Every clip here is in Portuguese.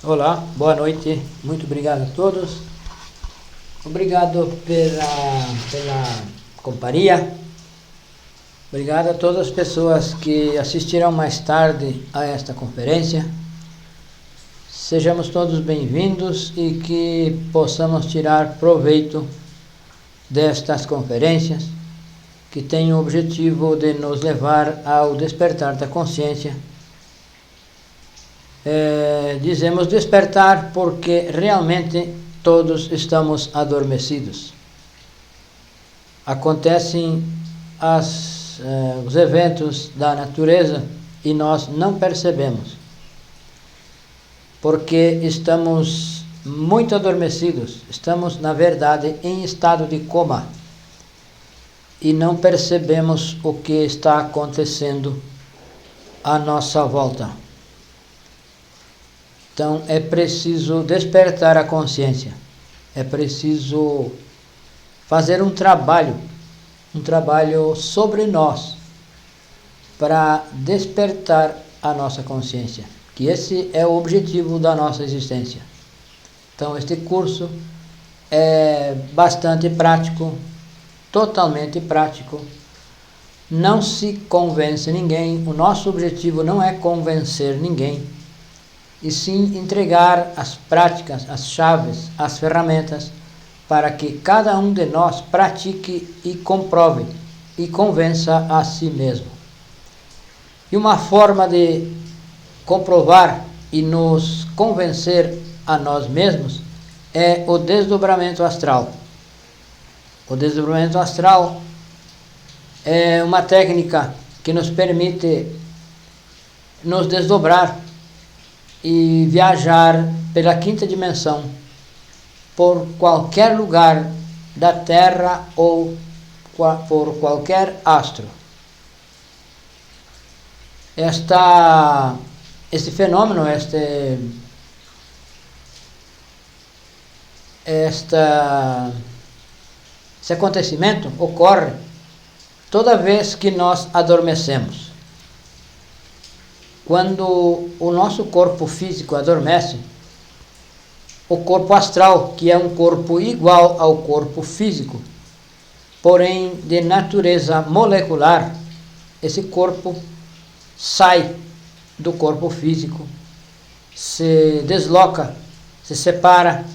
Olá, boa noite, muito obrigado a todos. Obrigado pela companhia. Obrigado a todas as pessoas que assistirão mais tarde a esta conferência. Sejamos todos bem-vindos e que possamos tirar proveito destas conferências que têm o objetivo de nos levar ao despertar da consciência. Dizemos despertar porque realmente todos estamos adormecidos. Acontecem os eventos da natureza e nós não percebemos, porque estamos muito adormecidos, estamos na verdade em estado de coma e não percebemos o que está acontecendo à nossa volta. Então é preciso despertar a consciência, é preciso fazer um trabalho sobre nós para despertar a nossa consciência, que esse é o objetivo da nossa existência. Então este curso é bastante prático, totalmente prático, não se convence ninguém, o nosso objetivo não é convencer ninguém, e sim entregar as práticas, as chaves, as ferramentas, para que cada um de nós pratique e comprove e convença a si mesmo. E uma forma de comprovar e nos convencer a nós mesmos é o desdobramento astral. O desdobramento astral é uma técnica que nos permite nos desdobrar e viajar pela quinta dimensão, por qualquer lugar da Terra ou por qualquer astro. Este fenômeno, esse acontecimento ocorre toda vez que nós adormecemos. Quando o nosso corpo físico adormece, o corpo astral, que é um corpo igual ao corpo físico, porém de natureza molecular, esse corpo sai do corpo físico, se desloca, se separa,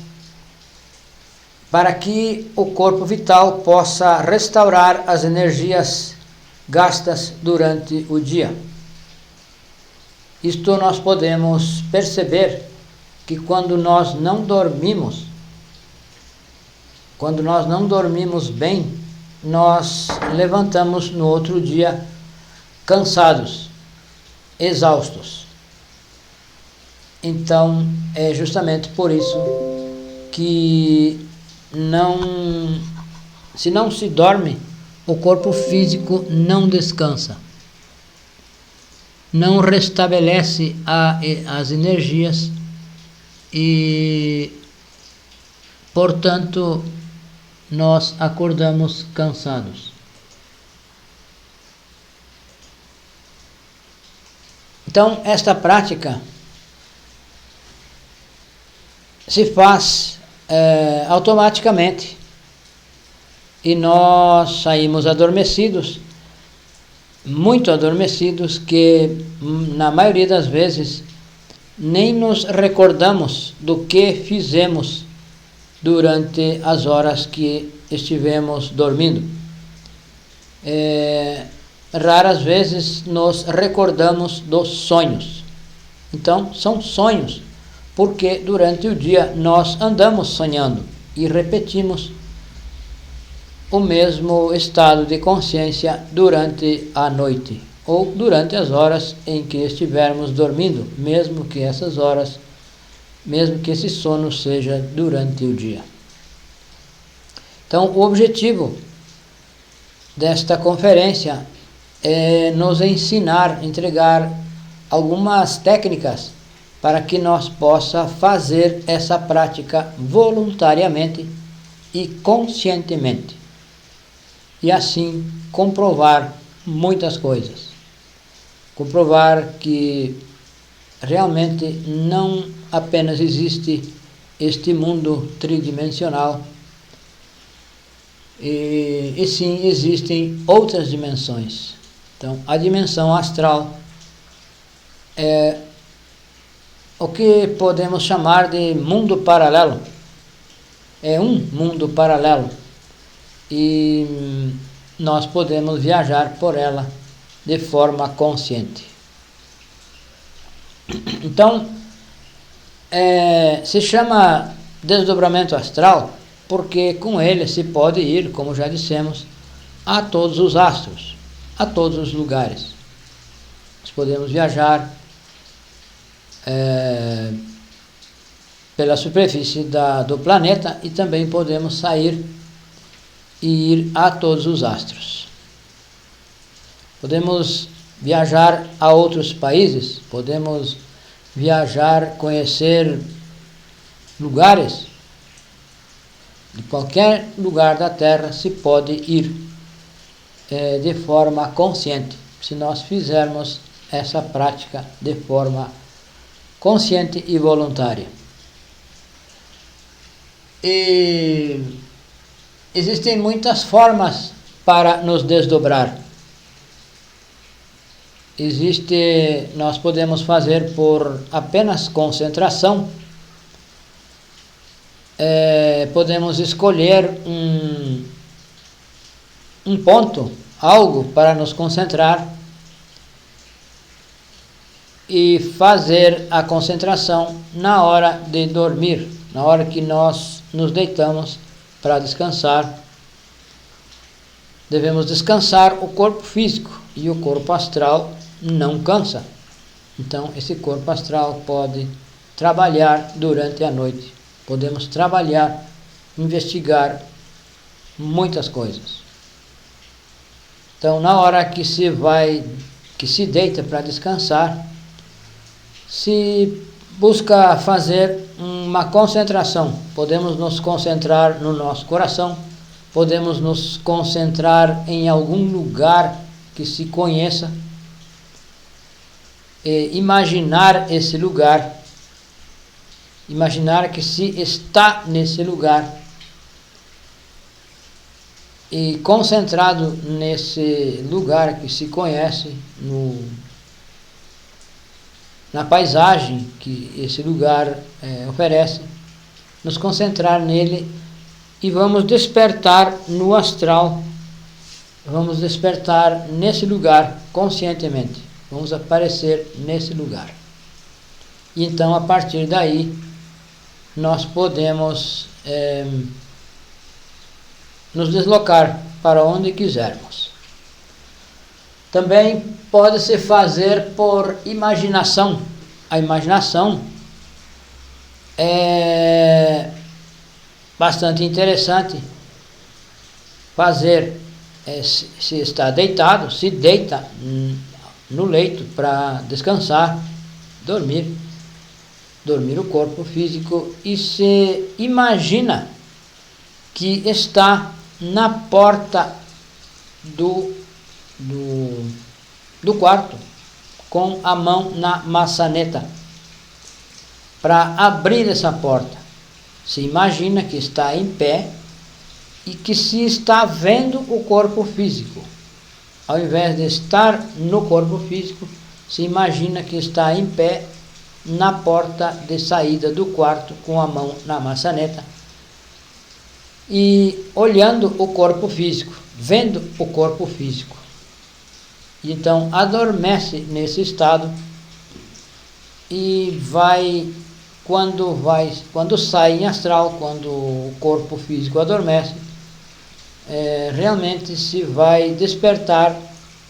para que o corpo vital possa restaurar as energias gastas durante o dia. Isto nós podemos perceber que quando nós não dormimos bem, nós levantamos no outro dia cansados, exaustos. Então, é justamente por isso que se não se dorme, o corpo físico não descansa, não restabelece as energias e, portanto, nós acordamos cansados. Então, esta prática se faz automaticamente e nós saímos adormecidos, muito adormecidos, que na maioria das vezes nem nos recordamos do que fizemos durante as horas que estivemos dormindo. Raras vezes nos recordamos dos sonhos. Então, são sonhos, porque durante o dia nós andamos sonhando e repetimos o mesmo estado de consciência durante a noite ou durante as horas em que estivermos dormindo, mesmo que esse sono seja durante o dia. Então, o objetivo desta conferência é nos ensinar, entregar algumas técnicas para que nós possa fazer essa prática voluntariamente e conscientemente, e assim comprovar muitas coisas. Comprovar que realmente apenas existe este mundo tridimensional, e sim existem outras dimensões. Então, a dimensão astral é o que podemos chamar de mundo paralelo. É um mundo paralelo e nós podemos viajar por ela de forma consciente. Então, se chama desdobramento astral porque com ele se pode ir, como já dissemos, a todos os astros, a todos os lugares. Nós podemos viajar pela superfície do planeta e também podemos sair e ir a todos os astros. Podemos viajar a outros países, podemos viajar, conhecer lugares. De qualquer lugar da Terra se pode ir de forma consciente, se nós fizermos essa prática de forma consciente e voluntária. E existem muitas formas para nos desdobrar. Nós podemos fazer por apenas concentração. Podemos escolher um ponto, algo para nos concentrar e fazer a concentração na hora de dormir, na hora que nós nos deitamos para descansar. Devemos descansar o corpo físico e o corpo astral não cansa. Então, esse corpo astral pode trabalhar durante a noite. Podemos trabalhar, investigar muitas coisas. Então, na hora que se deita para descansar, se busca fazer uma concentração. Podemos nos concentrar no nosso coração, podemos nos concentrar em algum lugar que se conheça, e imaginar esse lugar, imaginar que se está nesse lugar, e concentrado nesse lugar que se conhece, na paisagem que esse lugar oferece, nos concentrar nele e vamos despertar no astral, vamos despertar nesse lugar conscientemente, vamos aparecer nesse lugar. E então, a partir daí, nós podemos nos deslocar para onde quisermos. Também pode-se fazer por imaginação. A imaginação é bastante interessante fazer. Se está deitado, se deita no leito para descansar, dormir o corpo físico e se imagina que está na porta do quarto, com a mão na maçaneta, para abrir essa porta. Se imagina que está em pé e que se está vendo o corpo físico. Ao invés de estar no corpo físico, se imagina que está em pé na porta de saída do quarto, com a mão na maçaneta, e olhando o corpo físico, vendo o corpo físico. Então adormece nesse estado e quando sai em astral, quando o corpo físico adormece, realmente se vai despertar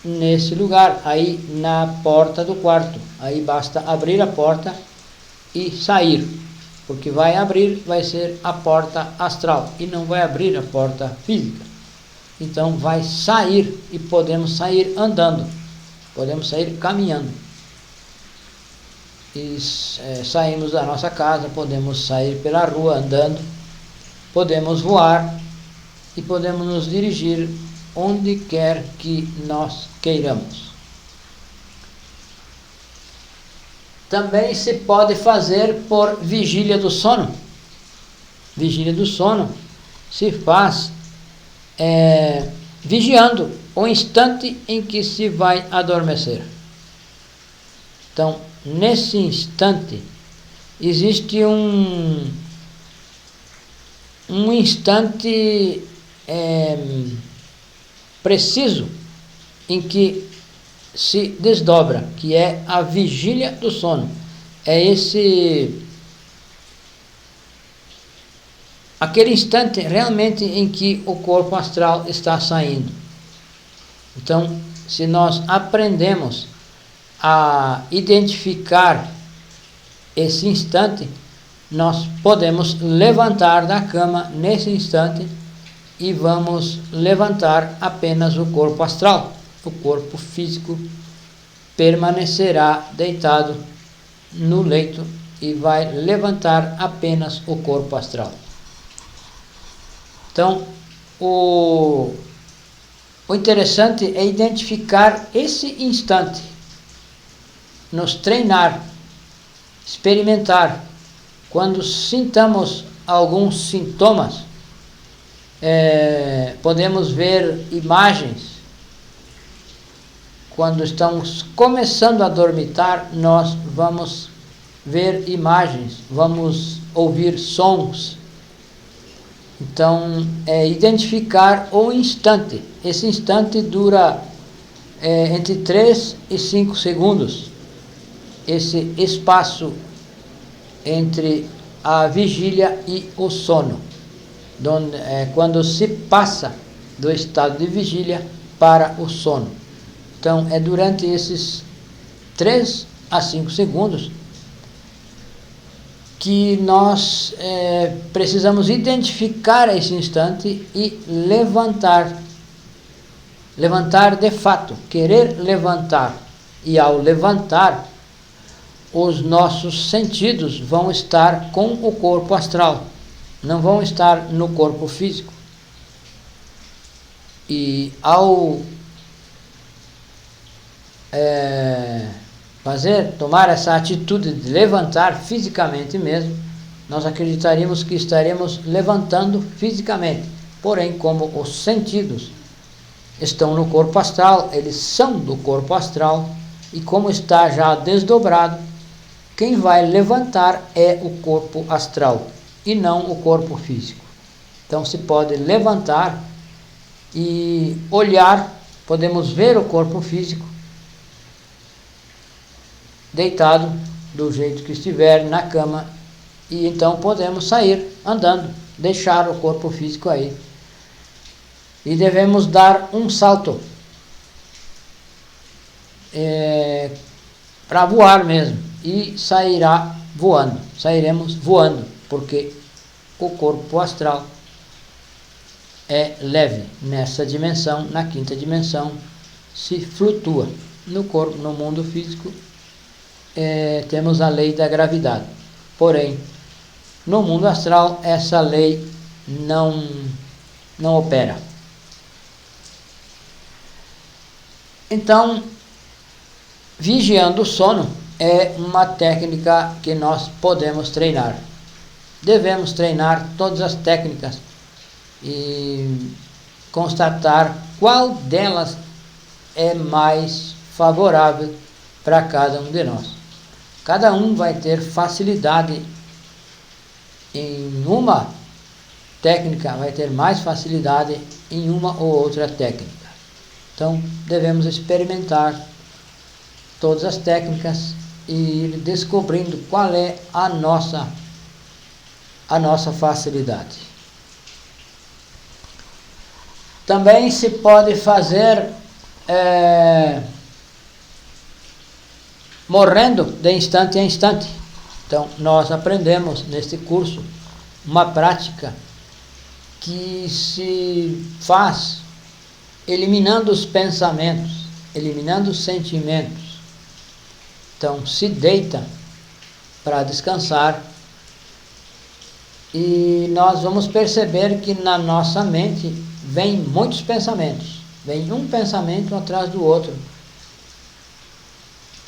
nesse lugar, aí na porta do quarto. Aí basta abrir a porta e sair, porque vai abrir, vai ser a porta astral e não vai abrir a porta física. Então vai sair e podemos sair andando, podemos sair caminhando. E saímos da nossa casa, podemos sair pela rua andando, podemos voar e podemos nos dirigir onde quer que nós queiramos. também se pode fazer por vigília do sono. Vigília do sono se faz vigiando o instante em que se vai adormecer. Então, nesse instante, existe um instante preciso em que se desdobra, que é a vigília do sono. É aquele instante realmente em que o corpo astral está saindo. Então, se nós aprendemos a identificar esse instante, nós podemos levantar da cama nesse instante e vamos levantar apenas o corpo astral. O corpo físico permanecerá deitado no leito e vai levantar apenas o corpo astral. Então, o interessante é identificar esse instante, nos treinar, experimentar. Quando sintamos alguns sintomas, podemos ver imagens. Quando estamos começando a dormitar, nós vamos ver imagens, vamos ouvir sons. Então, identificar o instante. Esse instante dura entre 3 e 5 segundos. Esse espaço entre a vigília e o sono, quando se passa do estado de vigília para o sono. Então, é durante esses 3 a 5 segundos que nós precisamos identificar esse instante e levantar de fato, querer levantar. E ao levantar, os nossos sentidos vão estar com o corpo astral, não vão estar no corpo físico. E ao tomar essa atitude de levantar fisicamente mesmo, nós acreditaríamos que estaremos levantando fisicamente. Porém, como os sentidos estão no corpo astral, eles são do corpo astral, e como está já desdobrado, quem vai levantar é o corpo astral e não o corpo físico. Então se pode levantar e olhar, podemos ver o corpo físico deitado do jeito que estiver na cama, e então podemos sair andando, deixar o corpo físico aí. E devemos dar um salto para voar mesmo, e sairemos voando, porque o corpo astral é leve. Nessa dimensão, na quinta dimensão, se flutua. No mundo físico temos a lei da gravidade, porém no mundo astral essa lei não opera. Então, vigiando o sono é uma técnica que nós podemos treinar. Devemos treinar todas as técnicas e constatar qual delas é mais favorável para cada um de nós. Cada um vai ter facilidade em uma técnica, vai ter mais facilidade em uma ou outra técnica. Então, devemos experimentar todas as técnicas e ir descobrindo qual é a nossa facilidade. Também se pode fazer morrendo de instante a instante. Então, nós aprendemos neste curso uma prática que se faz eliminando os pensamentos, eliminando os sentimentos. Então, se deita para descansar e nós vamos perceber que na nossa mente vem muitos pensamentos, vem um pensamento atrás do outro.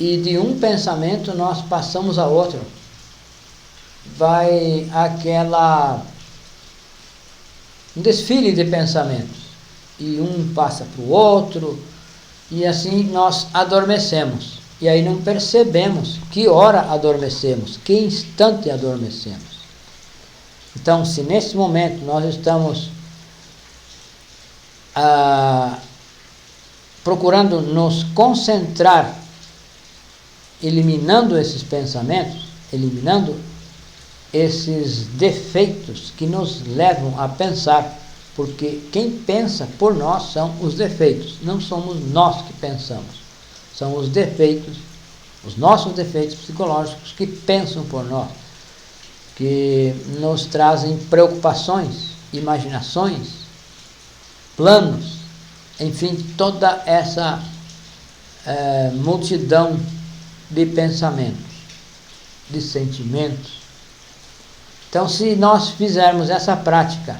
e de um pensamento nós passamos a outro. Vai um desfile de pensamentos, e um passa para o outro, e assim nós adormecemos, e aí não percebemos que hora adormecemos, que instante adormecemos. Então, se nesse momento nós estamos procurando nos concentrar, eliminando esses pensamentos, eliminando esses defeitos que nos levam a pensar, porque quem pensa por nós são os defeitos, não somos nós que pensamos, são os defeitos, os nossos defeitos psicológicos que pensam por nós, que nos trazem preocupações, imaginações, planos, enfim, toda essa multidão de pensamentos, de sentimentos. Então, se nós fizermos essa prática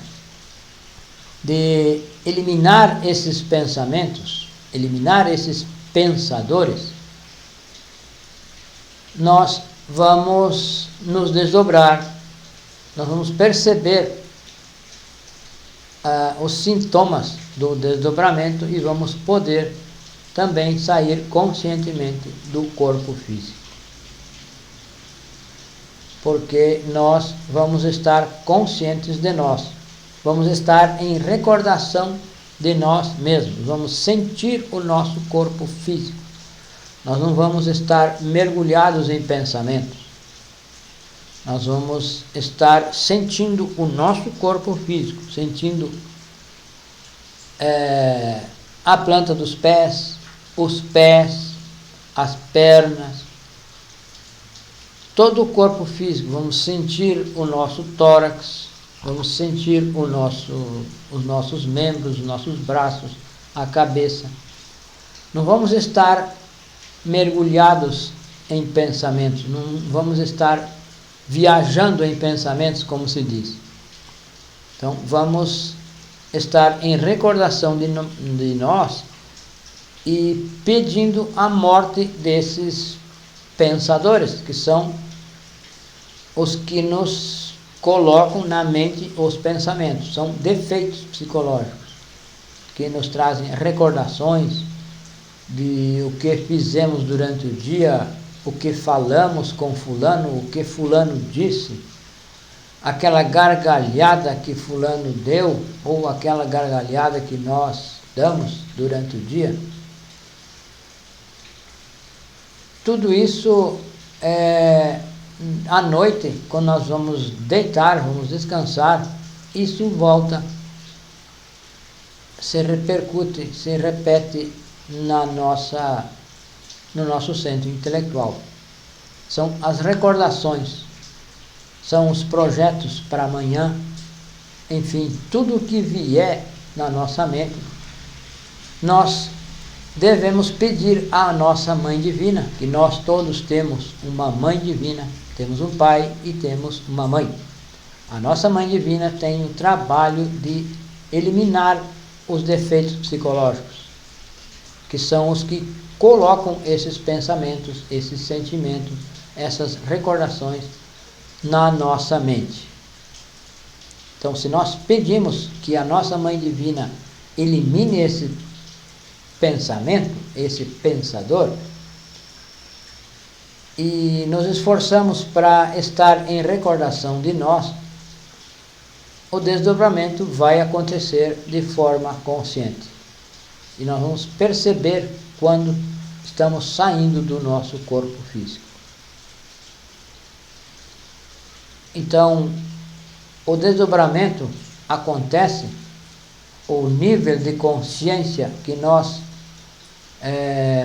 de eliminar esses pensamentos, eliminar esses pensadores, nós vamos nos desdobrar, nós vamos perceber os sintomas do desdobramento e vamos poder também sair conscientemente do corpo físico. Porque nós vamos estar conscientes de nós, vamos estar em recordação de nós mesmos, vamos sentir o nosso corpo físico, nós não vamos estar mergulhados em pensamentos, nós vamos estar sentindo o nosso corpo físico, sentindo a planta dos pés, os pés, as pernas, todo o corpo físico. Vamos sentir o nosso tórax, vamos sentir os nossos membros, os nossos braços, a cabeça. Não vamos estar mergulhados em pensamentos, não vamos estar viajando em pensamentos, como se diz. Então, vamos estar em recordação de nós e pedindo a morte desses pensadores, que são os que nos colocam na mente os pensamentos, são defeitos psicológicos que nos trazem recordações de o que fizemos durante o dia, o que falamos com fulano, o que fulano disse, aquela gargalhada que fulano deu, ou aquela gargalhada que nós damos durante o dia. Tudo isso à noite, quando nós vamos deitar, vamos descansar, isso volta, se repercute, se repete no nosso centro intelectual. São as recordações, são os projetos para amanhã, enfim, tudo o que vier na nossa mente, nós devemos pedir à nossa Mãe Divina, que nós todos temos uma Mãe Divina, temos um pai e temos uma mãe. A nossa Mãe Divina tem o trabalho de eliminar os defeitos psicológicos, que são os que colocam esses pensamentos, esses sentimentos, essas recordações na nossa mente. Então, se nós pedimos que a nossa Mãe Divina elimine esse pensamento, esse pensador, e nos esforçamos para estar em recordação de nós, o desdobramento vai acontecer de forma consciente. E nós vamos perceber quando estamos saindo do nosso corpo físico. Então, o desdobramento acontece, o nível de consciência que nós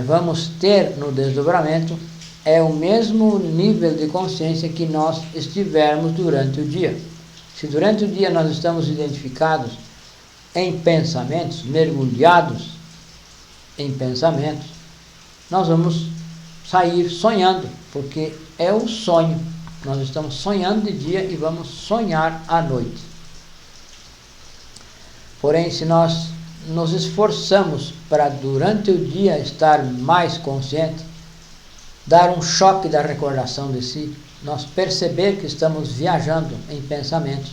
vamos ter no desdobramento é o mesmo nível de consciência que nós estivermos durante o dia. Se durante o dia nós estamos identificados em pensamentos, mergulhados em pensamentos, nós vamos sair sonhando, porque é o sonho. Nós estamos sonhando de dia e vamos sonhar à noite. Porém, se nós nos esforçamos para durante o dia estar mais consciente, dar um choque da recordação de si, nós perceber que estamos viajando em pensamentos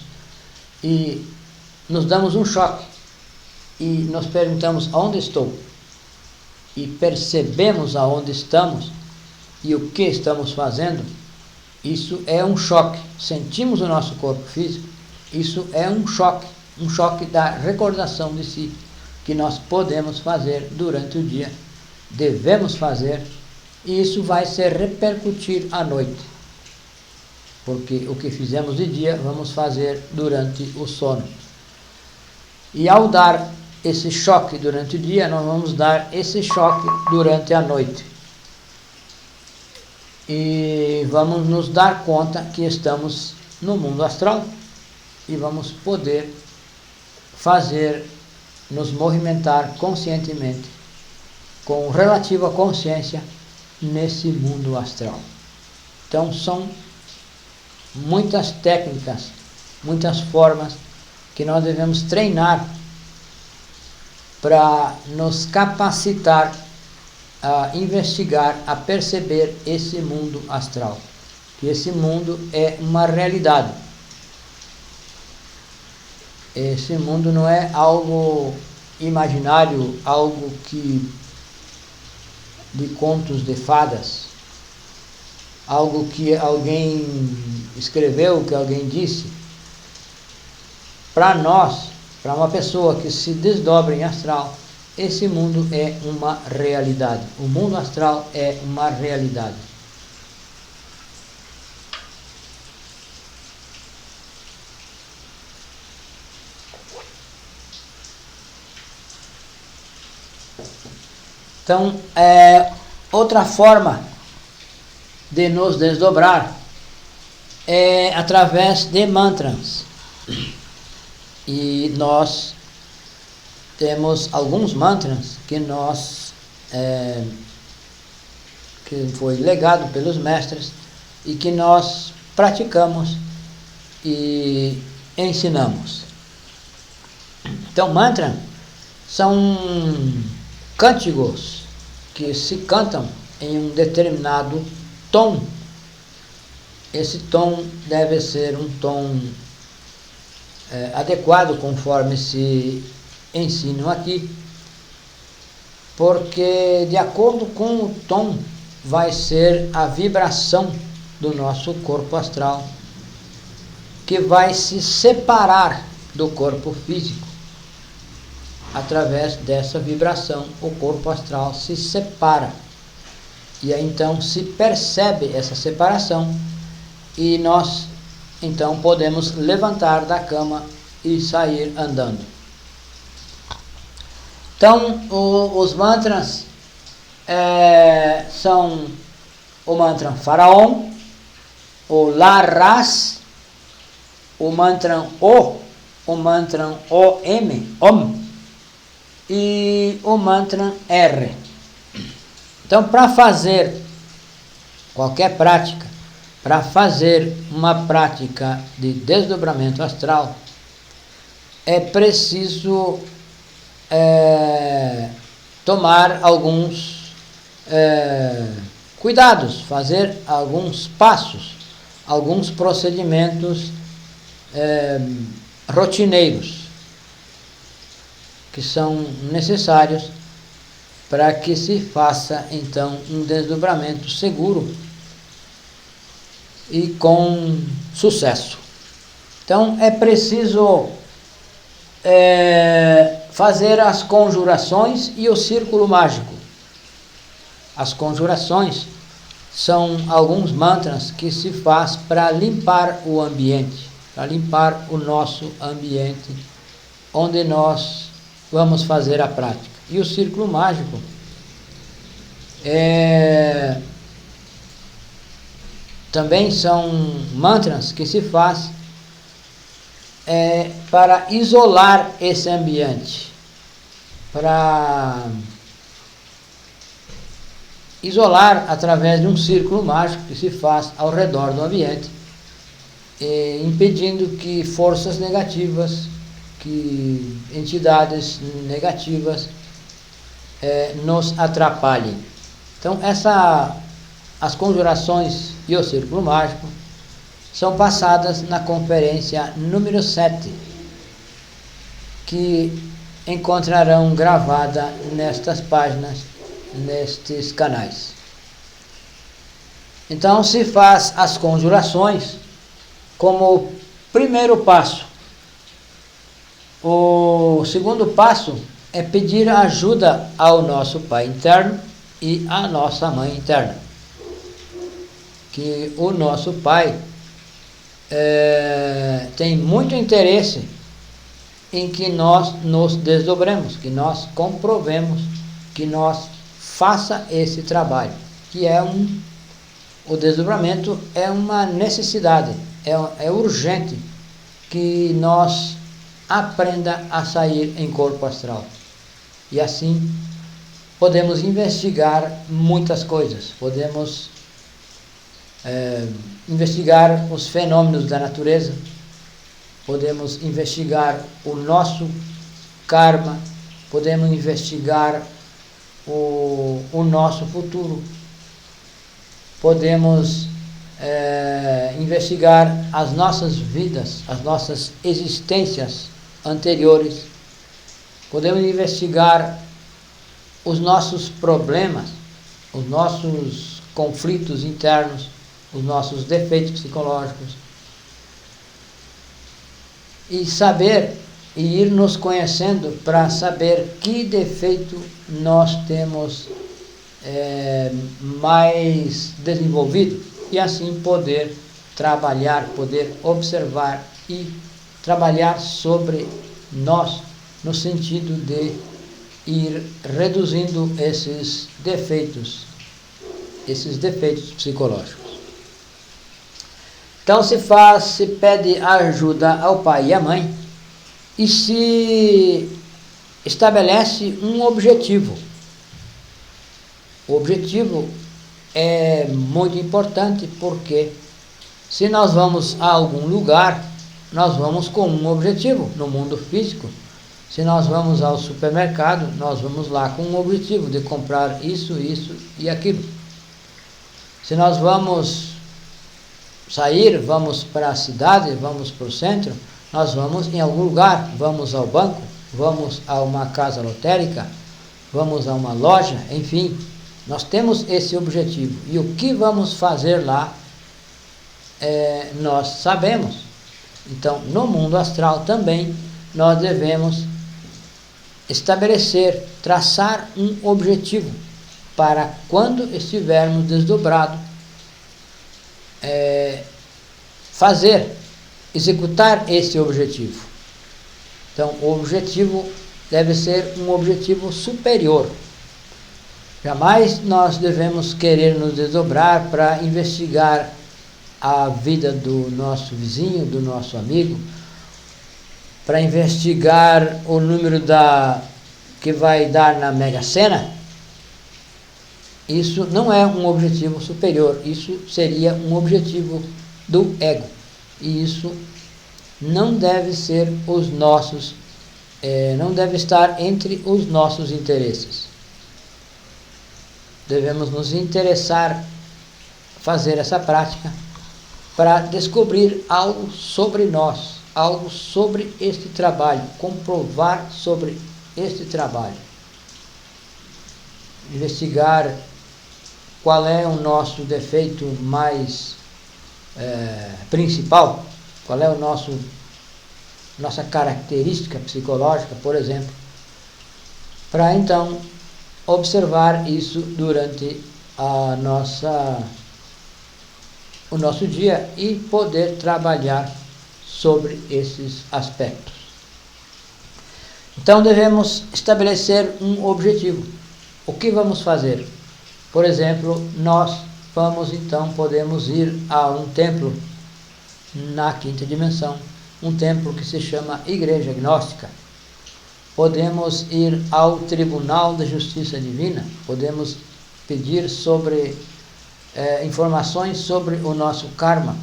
e nos damos um choque e nos perguntamos aonde estou e percebemos aonde estamos e o que estamos fazendo. Isso é um choque. Sentimos o nosso corpo físico, isso é um choque da recordação de si, que nós podemos fazer durante o dia, devemos fazer, e isso vai se repercutir à noite, porque o que fizemos de dia vamos fazer durante o sono. E ao dar esse choque durante o dia, nós vamos dar esse choque durante a noite. E vamos nos dar conta que estamos no mundo astral e vamos poder nos movimentar conscientemente, com relativa consciência, nesse mundo astral. Então são muitas técnicas, muitas formas que nós devemos treinar para nos capacitar a investigar, a perceber esse mundo astral, que esse mundo é uma realidade. Esse mundo não é algo imaginário, algo de contos de fadas, algo que alguém escreveu, que alguém disse. Para nós, para uma pessoa que se desdobra em astral, esse mundo é uma realidade. O mundo astral é uma realidade. Então, outra forma de nos desdobrar é através de mantras. E nós temos alguns mantras que que foi legado pelos mestres e que nós praticamos e ensinamos. Então, mantra são cânticos que se cantam em um determinado tom. Esse tom deve ser um tom adequado, conforme se ensinam aqui, porque de acordo com o tom vai ser a vibração do nosso corpo astral, que vai se separar do corpo físico. Através dessa vibração, o corpo astral se separa, e aí então se percebe essa separação, e nós então podemos levantar da cama e sair andando. Então, os mantras são o mantra Faraó, o Laras, o mantra o mantra Om e o mantra R. Então, para fazer qualquer prática, para fazer uma prática de desdobramento astral, é preciso tomar alguns cuidados, fazer alguns passos, alguns procedimentos rotineiros que são necessários para que se faça então um desdobramento seguro e com sucesso. Então é preciso fazer as conjurações e o círculo mágico. As conjurações são alguns mantras que se faz para limpar o ambiente, para limpar o nosso ambiente onde nós vamos fazer a prática. E o círculo mágico também são mantras que se faz para isolar esse ambiente, para isolar através de um círculo mágico que se faz ao redor do ambiente, impedindo que forças negativas, que entidades negativas nos atrapalhem. Então, essa as conjurações e o círculo mágico são passadas na conferência número 7, que encontrarão gravada nestas páginas, nestes canais. Então se faz as conjurações como primeiro passo. O segundo passo é pedir ajuda ao nosso Pai interno e à nossa Mãe interna. Que o nosso Pai tem muito interesse em que nós nos desdobremos, que nós comprovemos, que nós faça esse trabalho, que o desdobramento é uma necessidade, é urgente que nós aprenda a sair em corpo astral. E assim podemos investigar muitas coisas, podemos investigar os fenômenos da natureza, podemos investigar o nosso karma, podemos investigar o nosso futuro, podemos investigar as nossas vidas, as nossas existências anteriores, podemos investigar os nossos problemas, os nossos conflitos internos, os nossos defeitos psicológicos, e saber e ir nos conhecendo para saber que defeito nós temos mais desenvolvido, e assim poder trabalhar, poder observar e trabalhar sobre nós, no sentido de ir reduzindo esses defeitos psicológicos. Então se pede ajuda ao pai e à mãe e se estabelece um objetivo. O objetivo é muito importante, porque se nós vamos a algum lugar, nós vamos com um objetivo no mundo físico. Se nós vamos ao supermercado, nós vamos lá com um objetivo de comprar isso e aquilo. Se nós vamos sair, vamos para a cidade, vamos para o centro, nós vamos em algum lugar, vamos ao banco, vamos a uma casa lotérica, vamos a uma loja, enfim, nós temos esse objetivo. E o que vamos fazer lá, nós sabemos. Então, no mundo astral também, nós devemos estabelecer, traçar um objetivo para quando estivermos desdobrados, executar esse objetivo. Então, o objetivo deve ser um objetivo superior. Jamais nós devemos querer nos desdobrar para investigar a vida do nosso vizinho, do nosso amigo, para investigar o número que vai dar na Mega Sena. Isso não é um objetivo superior, isso seria um objetivo do ego. E isso não deve ser não deve estar entre os nossos interesses. Devemos nos interessar, fazer essa prática para descobrir algo sobre nós, algo sobre este trabalho, comprovar sobre este trabalho. Investigar qual é o nosso defeito mais principal, qual é nossa característica psicológica, por exemplo, para então observar isso durante o nosso dia e poder trabalhar sobre esses aspectos. Então devemos estabelecer um objetivo. O que vamos fazer? Por exemplo, nós podemos ir a um templo na quinta dimensão, um templo que se chama Igreja Gnóstica. Podemos ir ao Tribunal da Justiça Divina, podemos pedir sobre informações sobre o nosso karma,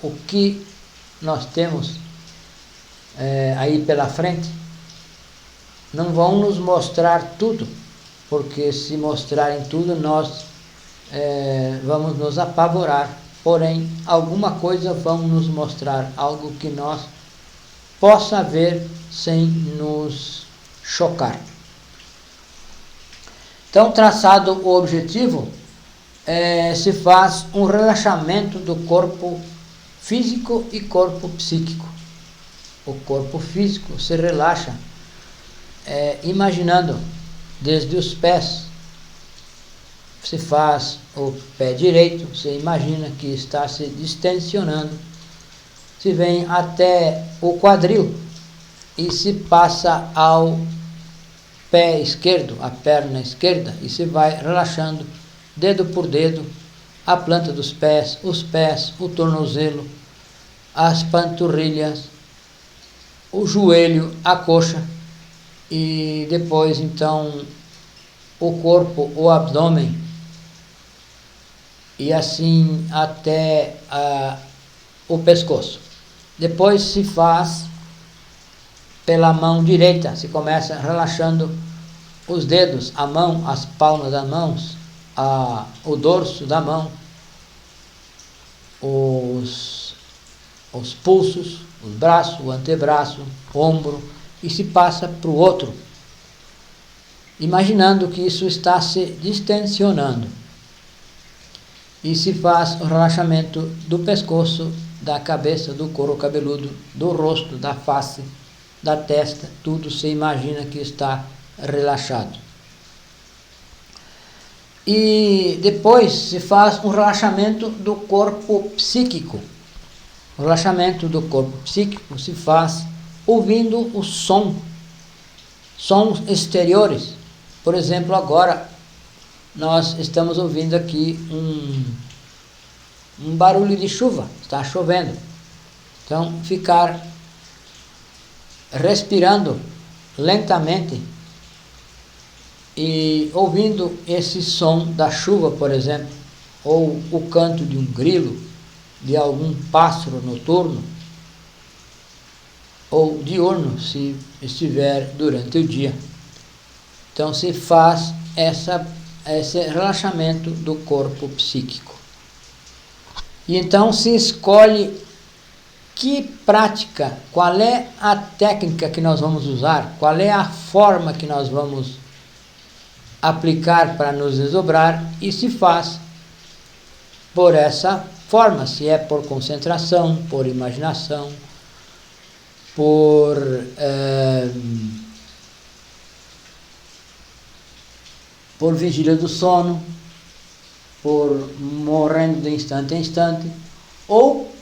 o que nós temos aí pela frente. Não vão nos mostrar tudo, porque se mostrarem tudo, nós vamos nos apavorar, porém alguma coisa vão nos mostrar, algo que nós possa ver sem nos chocar. Então, traçado o objetivo, se faz um relaxamento do corpo físico e corpo psíquico. O corpo físico se relaxa, imaginando desde os pés. Se faz o pé direito, você imagina que está se distensionando, se vem até o quadril e se passa ao pé esquerdo, a perna esquerda, e se vai relaxando dedo por dedo, a planta dos pés, o tornozelo, as panturrilhas, o joelho, a coxa, e depois então o corpo, o abdômen, e assim até o pescoço. Depois se faz pela mão direita, se começa relaxando os dedos, a mão, as palmas das mãos, o dorso da mão, os pulsos, os braços, o antebraço, o ombro, e se passa para o outro, imaginando que isso está se distensionando. E se faz o relaxamento do pescoço, da cabeça, do couro cabeludo, do rosto, da face, da testa, tudo se imagina que está relaxado. E depois se faz um relaxamento do corpo psíquico. O relaxamento do corpo psíquico se faz ouvindo o sons exteriores. Por exemplo, agora nós estamos ouvindo aqui um barulho de chuva, está chovendo. Então, ficar respirando lentamente e ouvindo esse som da chuva, por exemplo, ou o canto de um grilo, de algum pássaro noturno, ou diurno, se estiver durante o dia. Então, se faz esse relaxamento do corpo psíquico. E então se escolhe que prática, qual é a técnica que nós vamos usar, qual é a forma que nós vamos aplicar para nos desdobrar, e se faz por essa forma, se é por concentração, por imaginação, por vigília do sono, por morrendo de instante em instante, ou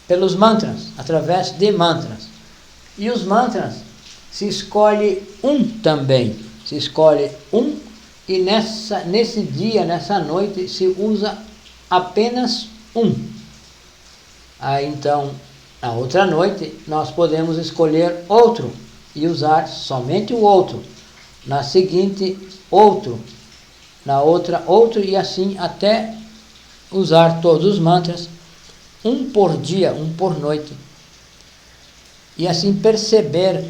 pelos mantras, através de mantras. E os mantras se escolhe um também, e nesse dia, nessa noite, se usa apenas um. Aí então, na outra noite, nós podemos escolher outro e usar somente o outro. Na seguinte, outro, na outra, outro, e assim até usar todos os mantras, um por dia, um por noite. E assim perceber,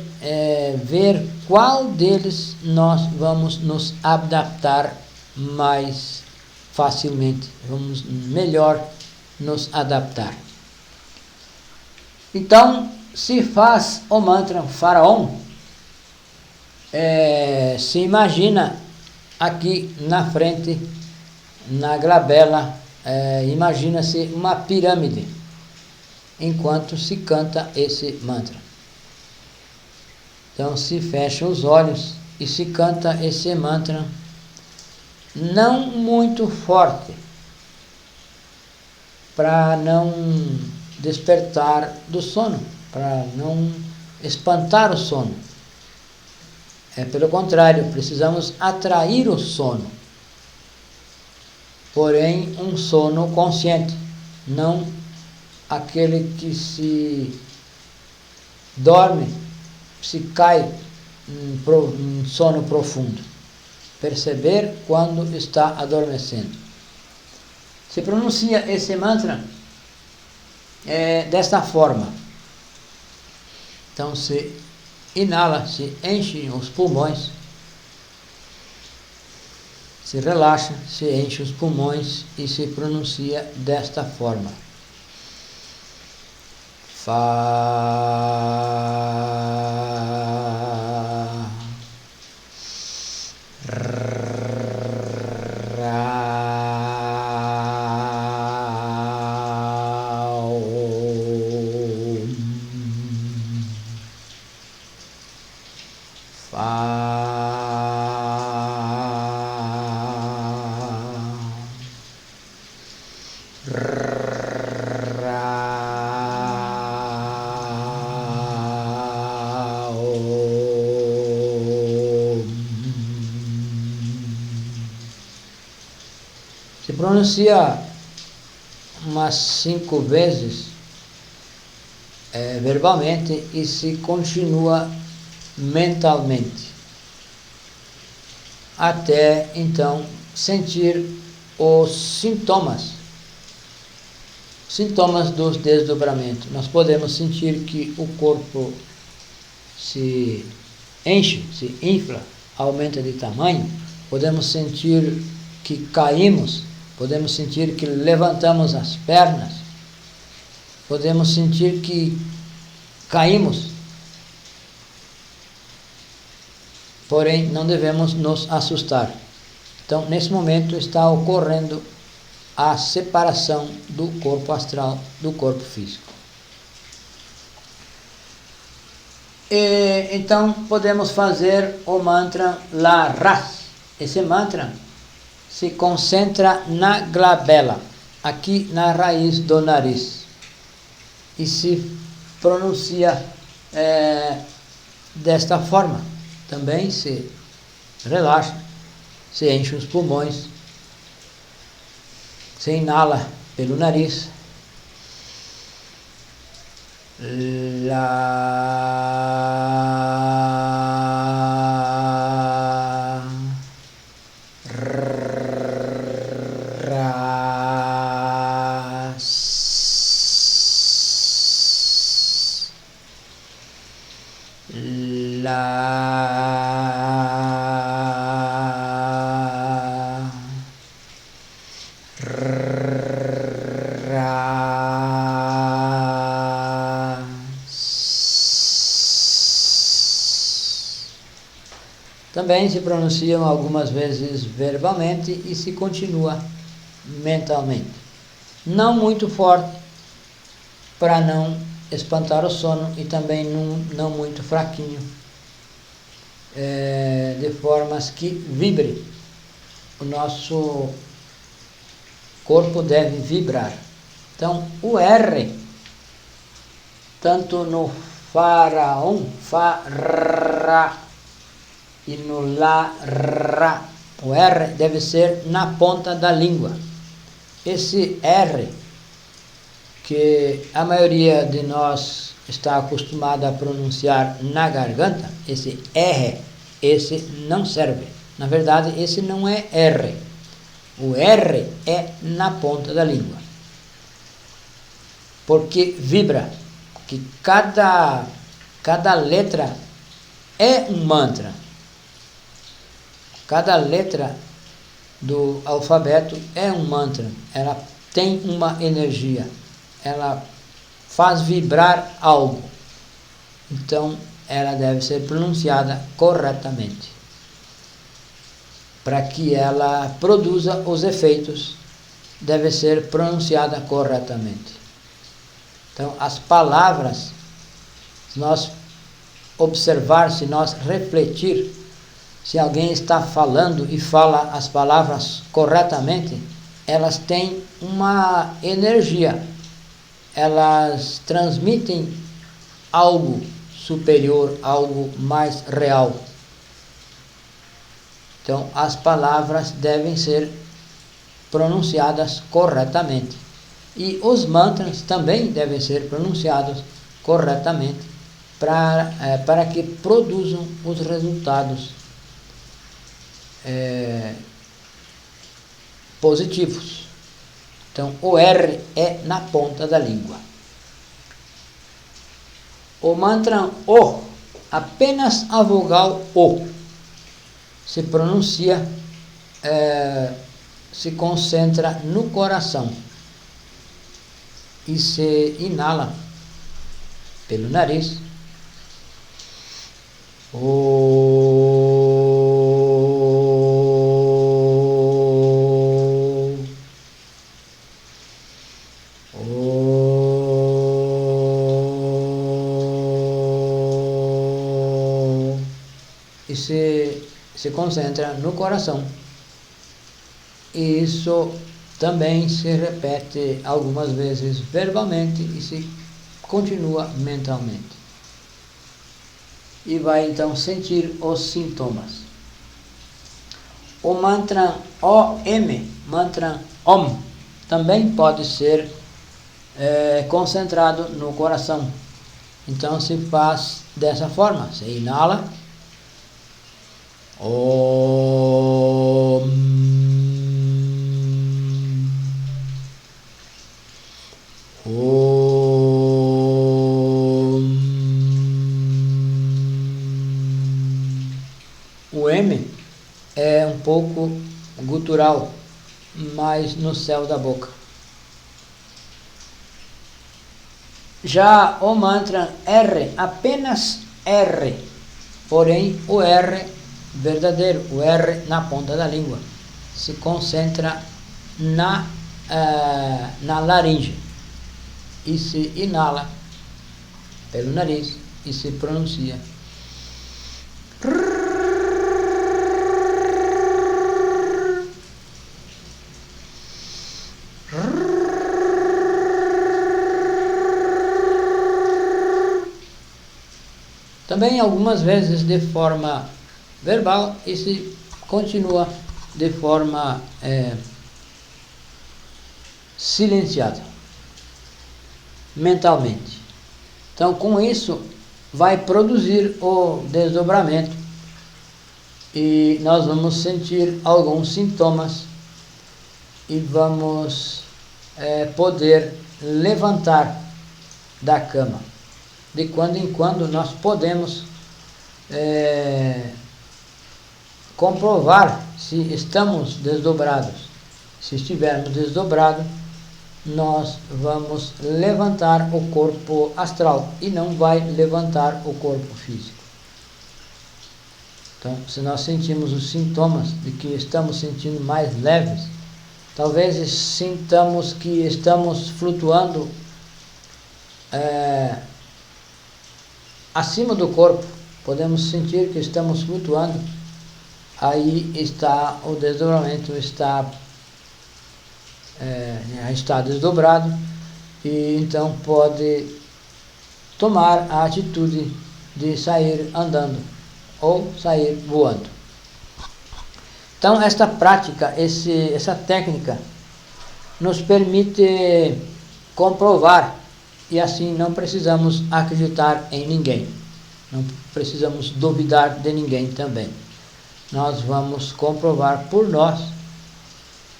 ver qual deles nós vamos nos adaptar mais facilmente, vamos melhor nos adaptar. Então, se faz o mantra Faraó, se imagina aqui na frente, na glabela, imagina-se uma pirâmide, enquanto se canta esse mantra. Então se fecha os olhos e se canta esse mantra, não muito forte, para não despertar do sono, para não espantar o sono. Pelo contrário, precisamos atrair o sono, porém um sono consciente, não aquele que se dorme, se cai em sono profundo. Perceber quando está adormecendo. Se pronuncia esse mantra desta forma. Então se inala, se enche os pulmões, se relaxa, se enche os pulmões e se pronuncia desta forma. Fá, Ra, Om. Se pronuncia umas 5 vezes verbalmente e se continua mentalmente, até então sentir os sintomas dos desdobramentos. Nós podemos sentir que o corpo se enche, se infla, aumenta de tamanho, podemos sentir que caímos, podemos sentir que levantamos as pernas, podemos sentir que caímos. Porém, não devemos nos assustar. Então, nesse momento está ocorrendo a separação do corpo astral do corpo físico. Então, podemos fazer o mantra Laras. Esse mantra se concentra na glabela, aqui na raiz do nariz, e se pronuncia desta forma. Também se relaxa, se enche os pulmões, se inala pelo nariz. Também se pronunciam algumas vezes verbalmente e se continua mentalmente. Não muito forte, para não espantar o sono, e também não muito fraquinho, de formas que vibre. O nosso corpo deve vibrar. Então, o R, tanto no faraon, fará, e no la-ra, o R deve ser na ponta da língua. Esse R, que a maioria de nós está acostumada a pronunciar na garganta, esse R, esse não serve. Na verdade, esse não é R. O R é na ponta da língua. Porque vibra, que cada letra é um mantra. Cada letra do alfabeto é um mantra. Ela tem uma energia. Ela faz vibrar algo. Então, ela deve ser pronunciada corretamente, para que ela produza os efeitos, deve ser pronunciada corretamente. Então, as palavras, se nós observar, se nós refletir, se alguém está falando e fala as palavras corretamente, elas têm uma energia, elas transmitem algo superior, algo mais real. Então, as palavras devem ser pronunciadas corretamente. E os mantras também devem ser pronunciados corretamente para que produzam os resultados positivos. Então, o R é na ponta da língua. O mantra O, apenas a vogal O, se pronuncia se concentra no coração e se inala pelo nariz. E se concentra no coração. E isso também se repete algumas vezes verbalmente e se continua mentalmente. E vai então sentir os sintomas. O mantra OM, mantra OM, também pode ser concentrado no coração. Então se faz dessa forma: você inala OM, O M é um pouco gutural, mas no céu da boca. Já o mantra R, apenas R, porém o R verdadeiro, o R na ponta da língua, se concentra na laringe e se inala pelo nariz e se pronuncia. Também algumas vezes de forma verbal e se continua de forma silenciada, mentalmente. Então, com isso, vai produzir o desdobramento e nós vamos sentir alguns sintomas e vamos poder levantar da cama. De quando em quando nós podemos comprovar se estamos desdobrados. Se estivermos desdobrados, nós vamos levantar o corpo astral e não vai levantar o corpo físico. Então, se nós sentimos os sintomas de que estamos sentindo mais leves, talvez sintamos que estamos flutuando acima do corpo, podemos sentir que estamos flutuando, aí está o desdobramento, está desdobrado, e então pode tomar a atitude de sair andando ou sair voando. Então esta prática, essa técnica nos permite comprovar, e assim não precisamos acreditar em ninguém, não precisamos duvidar de ninguém também. Nós vamos comprovar por nós,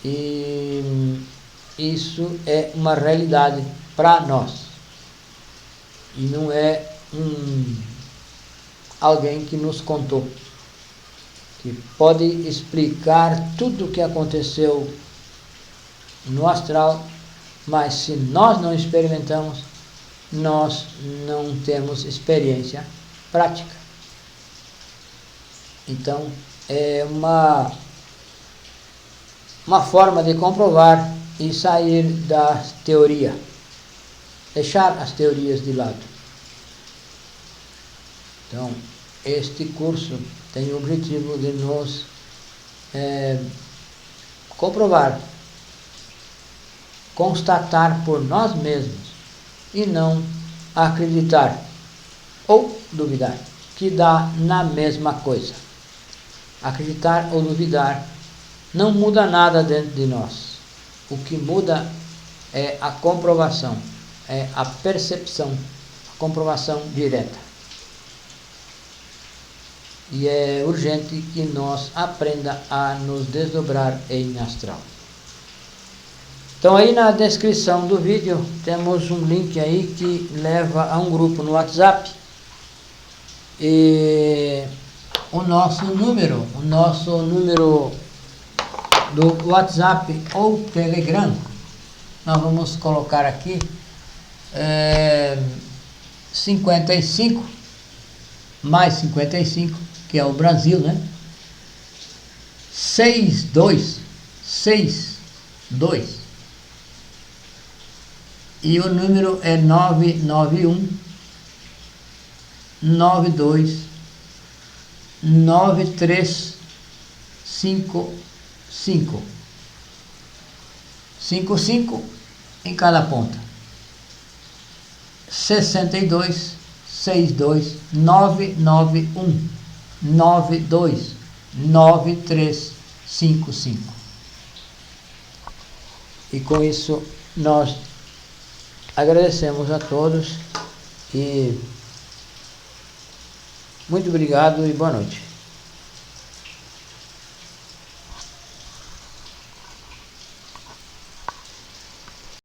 e isso é uma realidade para nós, e não é alguém que nos contou, que pode explicar tudo o que aconteceu no astral, mas se nós não experimentamos, nós não temos experiência prática. Então é uma forma de comprovar e sair da teoria, deixar as teorias de lado. Então este curso tem o objetivo de nos comprovar, constatar por nós mesmos e não acreditar ou duvidar, que dá na mesma coisa. Acreditar ou duvidar não muda nada dentro de nós. O que muda é a comprovação, é a percepção, a comprovação direta. E é urgente que nós aprenda a nos desdobrar em astral. Então aí na descrição do vídeo temos um link aí que leva a um grupo no WhatsApp, e o nosso número do WhatsApp ou Telegram, nós vamos colocar aqui 55 mais 55, que é o Brasil, né? 6262 e o número é 991 92 9355 55 em cada ponta. 62 62 991 92 9355. E com isso nós agradecemos a todos e muito obrigado e boa noite.